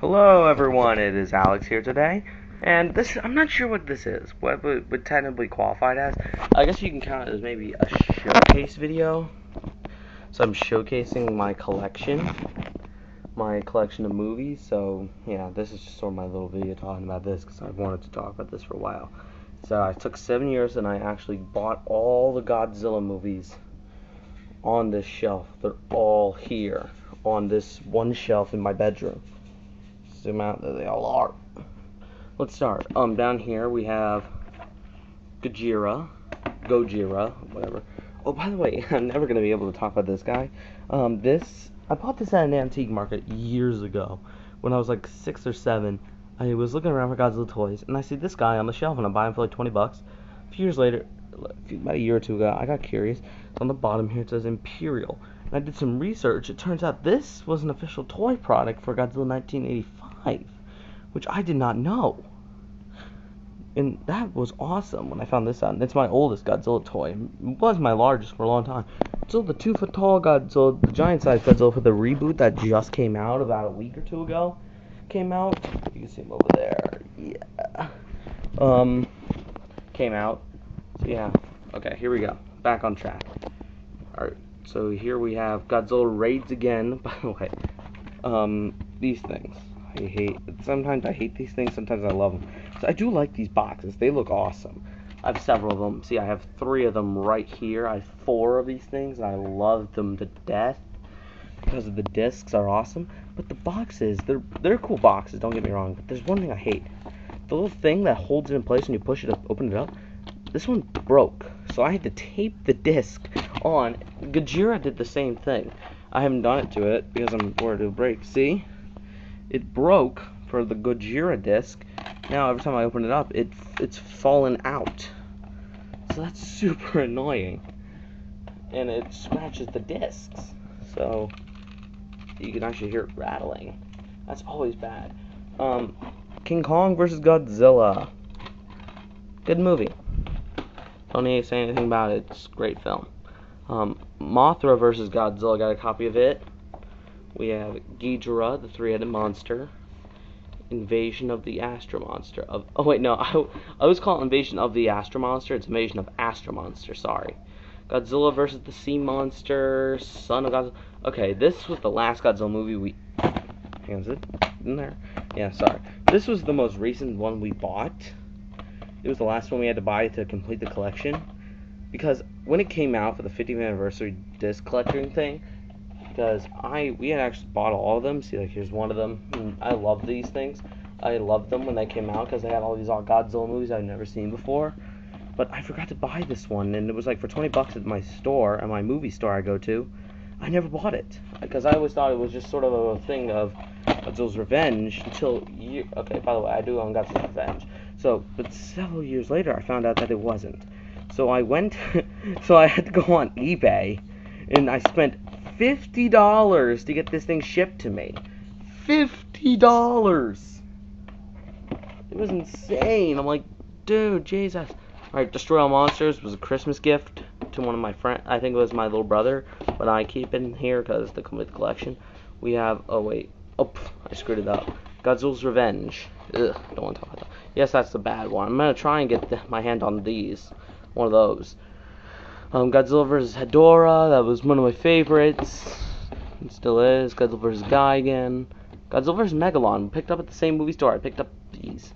Hello everyone, it is Alex here today, and I'm not sure what this is, what would technically qualify it as. I guess you can count it as maybe a showcase video. So I'm showcasing my collection of movies, so yeah, this is just sort of my little video talking about this, because I've wanted to talk about this for a while. So I took 7 years and I actually bought all the Godzilla movies on this shelf. They're all here, on this one shelf in my bedroom. Zoom out, there they all are. Let's start. Down here we have Gajira Gojira, whatever. Oh, by the way, I'm never gonna be able to talk about this guy. I bought this at an antique market years ago, when I was like 6 or 7. I was looking around for Godzilla toys, and I see this guy on the shelf, and I buy him for like 20 bucks. A few years later, about a year or two ago, I got curious. On the bottom here it says Imperial, and I did some research. It turns out this was an official toy product for Godzilla 1985, which I did not know. And that was awesome when I found this out. And it's my oldest Godzilla toy. It was my largest for a long time. Still the 2-foot tall Godzilla, the giant size Godzilla for the reboot that just came out about a week or two ago. Came out. You can see him over there. Yeah. Came out. So yeah. Okay, here we go. Back on track. Alright, so here we have Godzilla raids again. By the way, these things. Sometimes I hate these things, sometimes I love them. So I do like these boxes. They look awesome. I have several of them. See, I have 3 of them right here. I have 4 of these things, and I love them to death because of the discs are awesome. But the boxes, they're cool boxes, don't get me wrong, but there's one thing I hate. The little thing that holds it in place when you push it up, open it up, this one broke. So I had to tape the disc on. Gajira did the same thing. I haven't done it to it because I'm worried it'll break. See? It broke for the Gojira disc. Now every time I open it up, it's fallen out. So that's super annoying. And it scratches the discs. So you can actually hear it rattling. That's always bad. King Kong vs. Godzilla. Good movie. Don't need to say anything about it. It's a great film. Mothra vs. Godzilla. Got a copy of it. We have Gajira, the 3-headed monster. Invasion of the Astra Monster. Oh wait, no, I was calling Invasion of the Astra Monster. It's Invasion of Astra Monster. Sorry. Godzilla versus the Sea Monster. Son of Godzilla. Okay, this was the last Godzilla movie we. Hang on, is it in there? Yeah, sorry. This was the most recent one we bought. It was the last one we had to buy to complete the collection, because when it came out for the 50th anniversary disc collecting thing. Because we had actually bought all of them. See, like, here's one of them. I love these things. I loved them when they came out because they had all these Godzilla movies I'd never seen before. But I forgot to buy this one, and it was like for 20 bucks at my store, at my movie store I go to. I never bought it because I always thought it was just sort of a thing of Godzilla's Revenge until okay, by the way, I do own Godzilla's Revenge. So, but several years later, I found out that it wasn't. So I went, so I had to go on eBay, and I spent $50 to get this thing shipped to me. $50! It was insane. I'm like, dude, Jesus. Alright, Destroy All Monsters was a Christmas gift to one of my friends. I think it was my little brother, but I keep it in here because the complete collection. We have, oh wait, oh, I screwed it up. Godzilla's Revenge. Ugh, don't want to talk about that. Yes, that's the bad one. I'm going to try and get my hand on these. One of those. Godzilla vs. Hedorah, that was one of my favorites. It still is. Godzilla vs. Gigan. Godzilla vs. Megalon, picked up at the same movie store. I picked up these.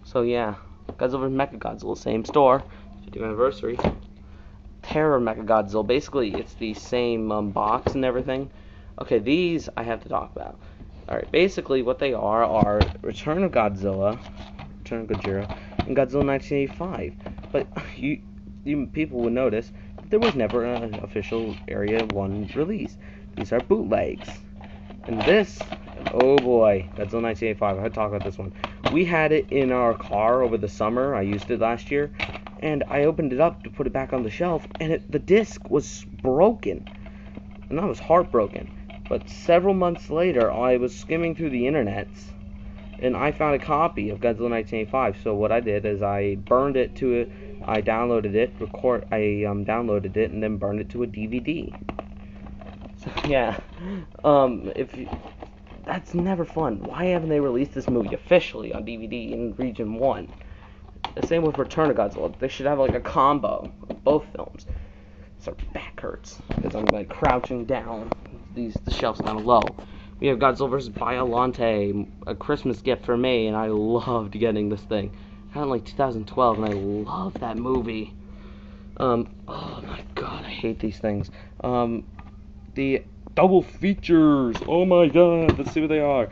So yeah, Godzilla vs. Mechagodzilla, same store. 50th anniversary. Terror Mechagodzilla, basically it's the same box and everything. Okay, these I have to talk about. Alright, basically what they are Return of Godzilla, Return of Gajira, and Godzilla 1985. But you people would notice that there was never an official Area 1 release. These are bootlegs. And this, oh boy, Godzilla 1985, I had to talk about this one. We had it in our car over the summer. I used it last year. And I opened it up to put it back on the shelf, and the disc was broken. And I was heartbroken. But several months later, I was skimming through the internets, and I found a copy of Godzilla 1985. So what I did is I burned it to it. I downloaded it, downloaded it, and then burned it to a DVD. So yeah, That's never fun. Why haven't they released this movie officially on DVD in Region 1? The same with Return of Godzilla. They should have like a combo of both films. So back hurts because I'm like crouching down. The shelf's kind of low. We have Godzilla vs. Biollante, a Christmas gift for me, and I loved getting this thing. I had it in like 2012, and I love that movie. Oh my god, I hate these things. The double features. Oh my god, let's see what they are.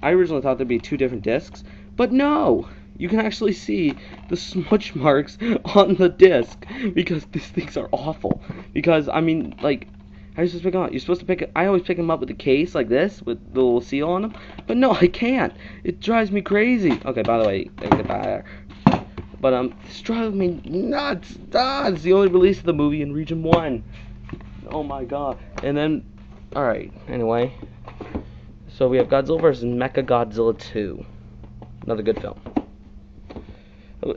I originally thought there'd be 2 different discs, but no. You can actually see the smudge marks on the disc because these things are awful. Because I mean, like, how are you supposed to pick them up? You're supposed to pick it. I always pick them up with the case like this, with the little seal on them. But no, I can't. It drives me crazy. Okay, by the way, I get that. But this drives me nuts. It's the only release of the movie in Region 1. Oh my god. And then, all right. Anyway, so we have Godzilla vs. Mechagodzilla 2. Another good film.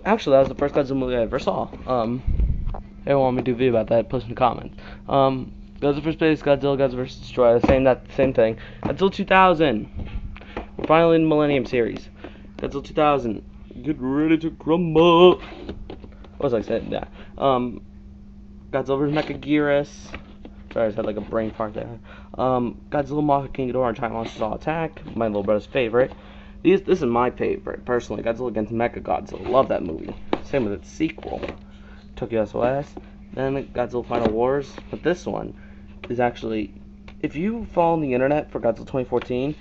Actually, that was the first Godzilla movie I ever saw. If you want me to do a video about that, post in the comments. Godzilla vs. Space, Godzilla vs. Destroyer, same thing. Godzilla 2000. We're finally in the Millennium series. Godzilla 2000. Get ready to crumble. What was I saying? Yeah. Godzilla vs. Mechagodzilla. Sorry, I just had like a brain fart there. Godzilla, Mothra, King Ghidorah, and Giant Monsters All Attack. My little brother's favorite. This is my favorite, personally. Godzilla against Mechagodzilla. Love that movie. Same with its sequel, Tokyo SOS. Then Godzilla Final Wars. But this one is actually, if you follow the internet for Godzilla 2014,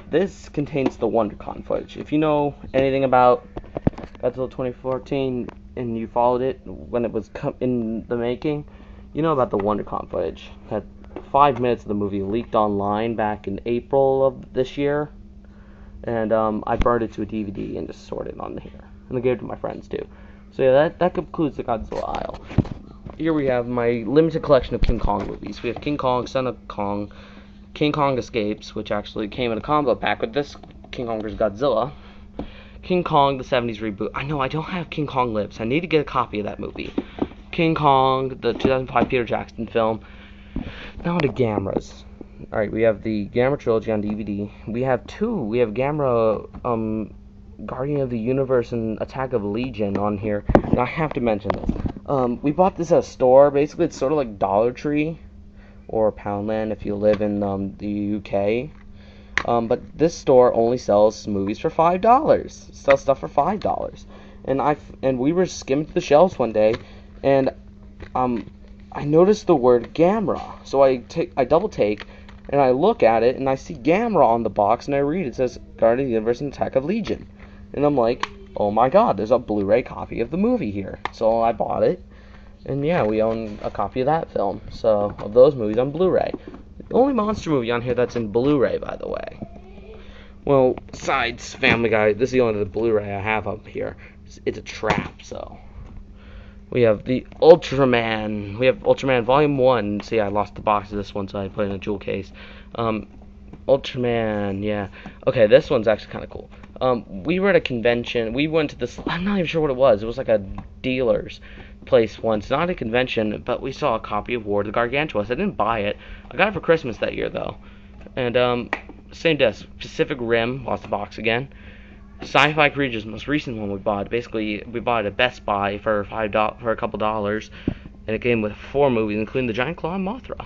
this contains the WonderCon footage. If you know anything about Godzilla 2014 and you followed it when it was in the making, you know about the WonderCon footage. That 5 minutes of the movie leaked online back in April of this year. And I burned it to a DVD and just sorted it on here. And I gave it to my friends too. So yeah, that concludes the Godzilla aisle. Here we have my limited collection of King Kong movies. We have King Kong, Son of Kong, King Kong Escapes, which actually came in a combo pack with this King Kong vs. Godzilla. King Kong, the 70s reboot. I know I don't have King Kong Lips. I need to get a copy of that movie. King Kong, the 2005 Peter Jackson film. Now to Gamera's. Alright, we have the Gamera trilogy on DVD. We have 2. We have Gamera, Guardian of the Universe and Attack of Legion on here. And I have to mention this. We bought this at a store. Basically, it's sort of like Dollar Tree or Poundland if you live in the UK. But this store only sells movies for $5. Sells stuff for $5. And we were skimming through the shelves one day, and I noticed the word Gamera. So I double take. And I look at it, and I see Gamera on the box, and I read it says Guardian of the Universe and Attack of Legion. And I'm like, oh my god, there's a Blu-ray copy of the movie here. So I bought it, and yeah, we own a copy of that film. So, of those movies on Blu-ray. The only monster movie on here that's in Blu-ray, by the way. Well, besides Family Guy, this is the only Blu-ray I have up here. It's a trap, so. We have the Ultraman. We have Ultraman Volume One. See, I lost the box of this one, so I put it in a jewel case. Ultraman, yeah. Okay, this one's actually kind of cool. We were at a convention. We went to this. I'm not even sure what it was. It was like a dealer's place once. Not a convention, but we saw a copy of War of the Gargantuas. I didn't buy it. I got it for Christmas that year, though. And same disc. Pacific Rim. Lost the box again. Sci-Fi Creatures, most recent one we bought. Basically, we bought it at Best Buy for a couple dollars, and it came with 4 movies, including the Giant Claw and Mothra.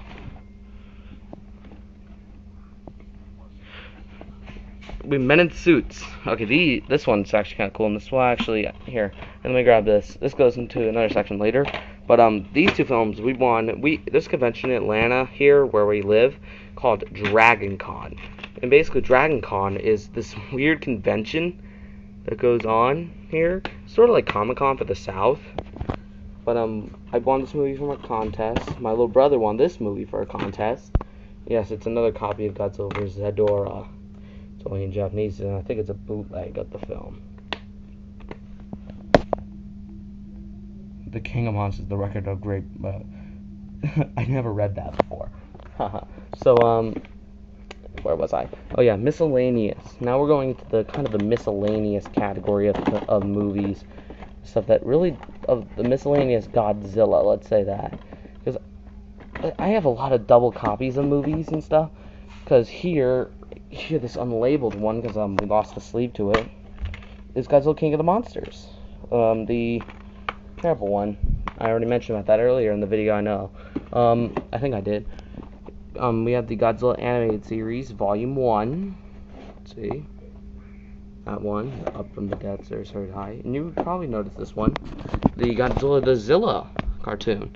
We Men in Suits. Okay, this one's actually kind of cool, and this one actually here. And let me grab this. This goes into another section later. But these 2 films we won. There's a convention in Atlanta here where we live called Dragon Con. And basically, Dragon Con is this weird convention that goes on here, sort of like Comic-Con for the South. But I won this movie from a contest. My little brother won this movie for a contest. Yes, it's another copy of Godzilla vs. Ghidorah. It's only in Japanese, and I think it's a bootleg of the film. The King of Monsters, the Record of Great. I never read that before. So where was I? Oh yeah, miscellaneous. Now we're going into the kind of the miscellaneous category of movies, stuff that really of the miscellaneous Godzilla. Let's say that, because I have a lot of double copies of movies and stuff. Because here here, this unlabeled one, because we lost the sleeve to it, is Godzilla King of the Monsters. The terrible one. I already mentioned about that earlier in the video, I know. I think I did. We have the Godzilla Animated Series, Volume 1. Let's see. That one, up from the depths, there's very high. And you would probably notice this one. The Godzilla the Zilla cartoon.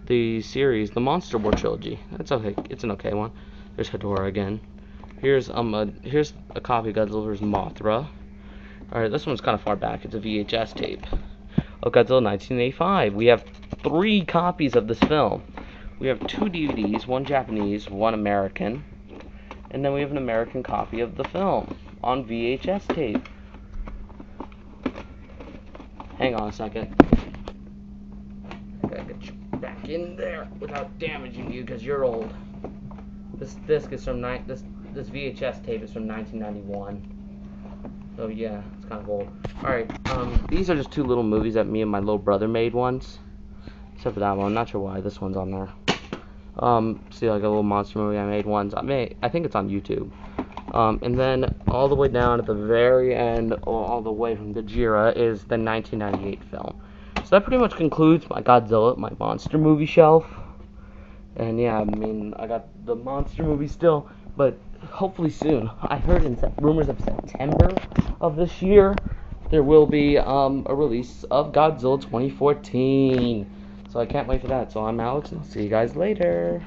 The series, the Monster War Trilogy. That's okay. It's an okay one. There's Hedorah again. Here's a copy of Godzilla vs. Mothra. Alright, this one's kind of far back. It's a VHS tape of Godzilla 1985. We have 3 copies of this film. We have 2 DVDs, one Japanese, one American. And then we have an American copy of the film on VHS tape. Hang on a second. I gotta get you back in there without damaging you because you're old. This disc is from this VHS tape is from 1991. So yeah, it's kind of old. Alright, these are just 2 little movies that me and my little brother made once. Except for that one, I'm not sure why this one's on there. See, like a little monster movie I made once. I think it's on YouTube. And then all the way down at the very end, all the way from Gajira, is the 1998 film. So that pretty much concludes my Godzilla, my monster movie shelf. And yeah, I mean, I got the monster movie still, but hopefully soon. I heard in rumors of September of this year, there will be a release of Godzilla 2014. So I can't wait for that. So I'm Alex, and see you guys later.